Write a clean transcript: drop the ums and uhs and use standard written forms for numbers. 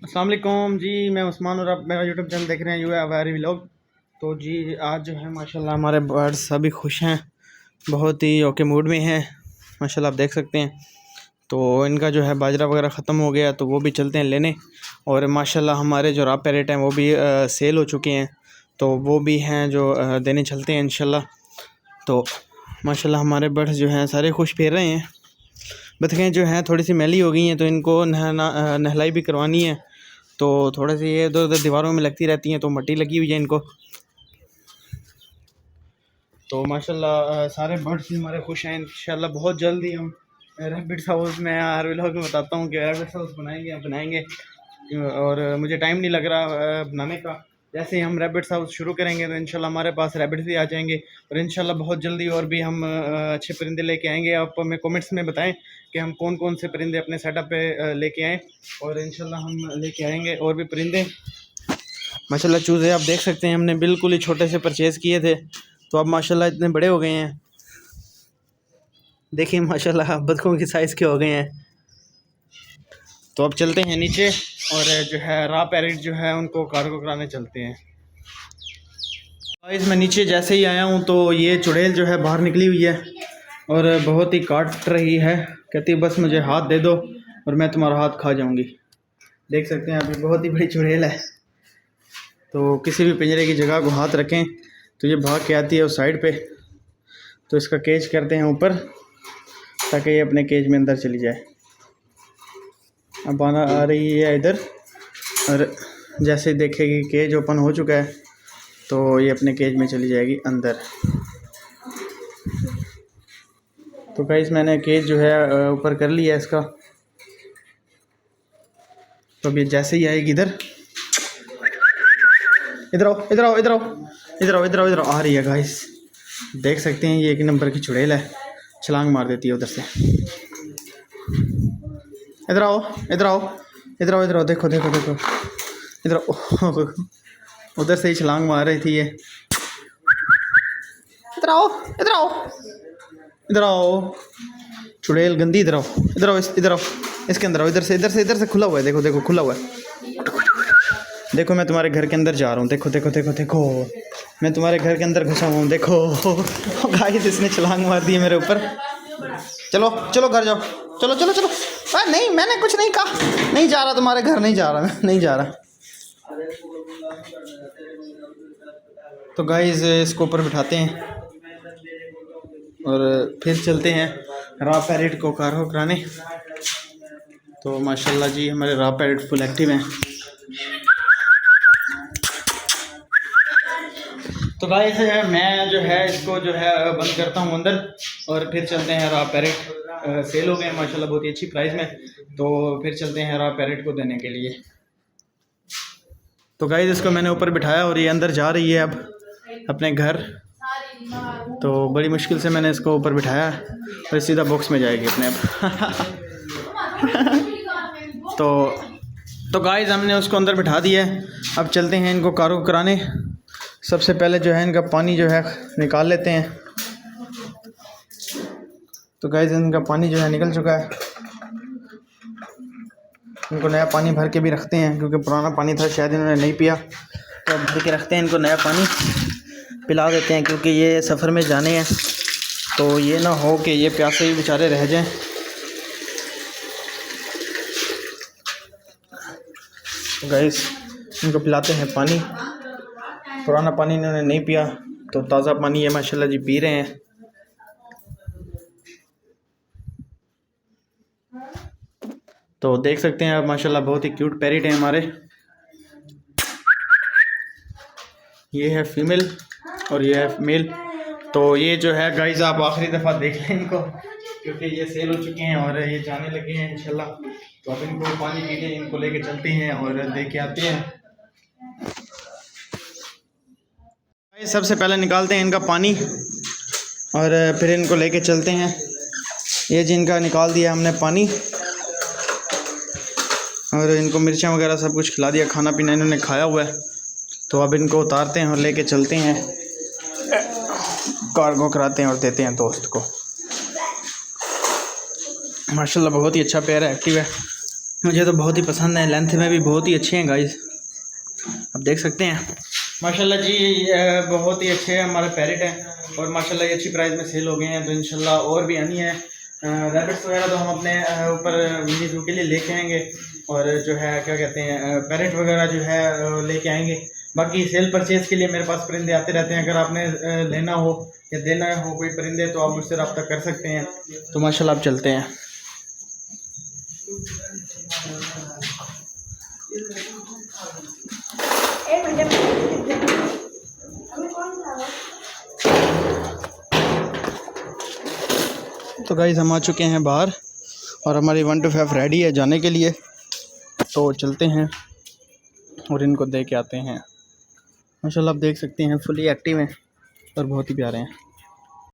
अस्सलाम वालेकुम जी, मैं उस्मान और आप मेरा यूट्यूब चैनल देख रहे हैं यूएआरी व्लॉग। तो जी आज जो है माशाल्लाह हमारे बर्ड्स सभी खुश हैं, बहुत ही ओके मूड में हैं माशाल्लाह, आप देख सकते हैं। तो इनका जो है बाजरा वगैरह ख़त्म हो गया तो वो भी चलते हैं लेने। और माशाल्लाह हमारे जो रॉ पैरेट हैं वो भी सेल हो चुके हैं, तो वो भी हैं जो देने चलते हैं इंशाल्लाह। तो माशाल्लाह हमारे बर्ड्स जो हैं सारे खुश फिर रहे हैं। बतखें जो हैं थोड़ी सी मैली हो गई हैं तो इनको नहलाई भी करवानी है, तो थोड़े से ये इधर उधर दीवारों में लगती रहती हैं, तो मट्टी लगी हुई है इनको। तो माशाल्लाह सारे बर्ड्स हमारे खुश हैं। इंशाल्लाह बहुत जल्दी हम रैबिट्स हाउस में हर व्लॉग में बताता हूँ कि रैबिट्स हाउस बनाएंगे और मुझे टाइम नहीं लग रहा बनाने का। जैसे ही हम रैबिट्स हाउस शुरू करेंगे तो इंशाल्लाह हमारे पास रैबिट्स भी आ जाएंगे, और इंशाल्लाह बहुत जल्दी और भी हम अच्छे परिंदे लेके आएंगे। आप हमें कमेंट्स में बताएं कि हम कौन कौन से परिंदे अपने सेटअप पे लेके आएँ, और इंशाल्लाह हम लेके आएंगे और भी परिंदे। माशाल्लाह चूज़े आप देख सकते हैं, हमने बिल्कुल ही छोटे से परचेज़ किए थे, तो अब माशाल्लाह इतने बड़े हो गए हैं। देखिए माशाल्लाह बतखों की साइज़ के हो गए हैं। तो अब चलते हैं नीचे और जो है रॉ पैरेट जो है उनको कार्गो कराने चलते हैं। गाइस मैं नीचे जैसे ही आया हूँ तो ये चुड़ैल जो है बाहर निकली हुई है और बहुत ही काट रही है, कहती है बस मुझे हाथ दे दो और मैं तुम्हारा हाथ खा जाऊँगी। देख सकते हैं अभी बहुत ही बड़ी चुड़ैल है, तो किसी भी पिंजरे की जगह को हाथ रखें तो ये भाग के आती है उस साइड पे। तो इसका केज करते हैं ऊपर ताकि ये अपने केज में अंदर चली जाए। अब आ रही है इधर, और जैसे देखेगी केज ओपन हो चुका है तो ये अपने केज में चली जाएगी अंदर। तो गाइस मैंने केज जो है ऊपर कर लिया है इसका। तो अभी जैसे ही आएगी इधर, इधर आओ इधर आओ इधर आओ इधर आओ इधर आओ इधर आ रही है गाइस। देख सकते हैं ये एक नंबर की चुड़ैल है, छलांग मार देती है उधर से। इधर आओ इधर आओ इधर आओ इधर आओ, देखो देखो देखो इधर आओ, उधर से ही छलांग मार रही थी ये। इधर आओ इधर आओ इधर आओ चुड़ैल गंदी, इधर आओ इधर आओ इधर आओ, इसके अंदर आओ, इधर से खुला हुआ है, देखो देखो खुला हुआ है। देखो मैं तुम्हारे घर के अंदर जा रहा हूँ, देखो देखो देखो देखो मैं तुम्हारे घर के अंदर घुसा हुआ हूँ, देखो। गाइस इसने छलांग मार दी है मेरे ऊपर। चलो चलो घर जाओ, चलो चलो चलो। नहीं मैंने कुछ नहीं कहा, नहीं जा रहा तुम्हारे घर, नहीं जा रहा, नहीं जा रहा। तो गाइस इसको ऊपर बिठाते हैं और फिर चलते हैं रॉ पैरेट को कार्गो कराने। तो माशाल्लाह जी हमारे रॉ पैरेट फुल एक्टिव हैं। तो गाइस मैं जो है इसको जो है बंद करता हूँ अंदर, और फिर चलते हैं रॉ पैरेट। सेल हो गए माशाल्लाह बहुत ही अच्छी प्राइस में, तो फिर चलते हैं रॉ पैरेट को देने के लिए। तो गाइस इसको मैंने ऊपर बिठाया और ये अंदर जा रही है अब अपने घर। तो बड़ी मुश्किल से मैंने इसको ऊपर बिठाया और सीधा बॉक्स में जाएगी अपने अब। तो गाइस हमने उसको अंदर बिठा दिया है, अब चलते हैं इनको कार्गो कराने। सबसे पहले जो है इनका पानी जो है निकाल लेते हैं। तो गाइस इनका पानी जो है निकल चुका है, इनको नया पानी भर के भी रखते हैं क्योंकि पुराना पानी था शायद इन्होंने नहीं पिया, तो अब भर के रखते हैं इनको, नया पानी पिला देते हैं क्योंकि ये सफ़र में जाने हैं, तो ये ना हो कि ये प्यासे ही बेचारे रह जाएं। तो गाइस इनको पिलाते हैं पानी, पुराना पानी इन्होंने नहीं पिया तो ताज़ा पानी ये माशाल्लाह जी पी रहे हैं। तो देख सकते हैं आप माशाल्लाह बहुत ही क्यूट पैरेट हैं हमारे। ये है फीमेल और ये है मेल। तो ये जो है गाइस आप आखिरी दफ़ा देख लें इनको क्योंकि ये सेल हो चुके हैं और ये जाने लगे हैं इंशाल्लाह। तो अब इनको पानी पीने इनको लेके चलते हैं और दे के आते हैं। सबसे पहले निकालते हैं इनका पानी और फिर इनको लेके चलते हैं। ये जिनका निकाल दिया हमने पानी और इनको मिर्चा वगैरह सब कुछ खिला दिया, खाना पीना इन्होंने खाया हुआ है। तो अब इनको उतारते हैं और लेके चलते हैं, कार्गो कराते हैं और देते हैं दोस्त को। माशाल्लाह बहुत ही अच्छा पेयर है, एक्टिव है। मुझे तो बहुत ही पसंद है, लेंथ में भी बहुत ही अच्छे हैं गाइस, आप देख सकते हैं माशाल्लाह जी। बहुत ही अच्छे हमारे पैरेट हैं और माशाल्लाह ये अच्छी प्राइस में सेल हो गए हैं। तो इंशाल्लाह और भी आनी है रैबिट्स वगैरह, तो हम अपने ऊपर मिनी जू के लिए लेके आएंगे और जो है क्या कहते हैं पैरेट वगैरह जो है लेके आएंगे। बाकी सेल परचेज़ के लिए मेरे पास परिंदे आते रहते हैं, अगर आपने लेना हो या देना हो कोई परिंदे तो आप मुझसे रब्ता कर सकते हैं। तो माशाल्लाह आप चलते हैं। तो गाइस हम आ चुके हैं बाहर और हमारी 1 to 5 रेडी है जाने के लिए, तो चलते हैं और इनको दे के आते हैं। माशाल्लाह आप देख सकते हैं फुली एक्टिव हैं और बहुत ही प्यारे हैं।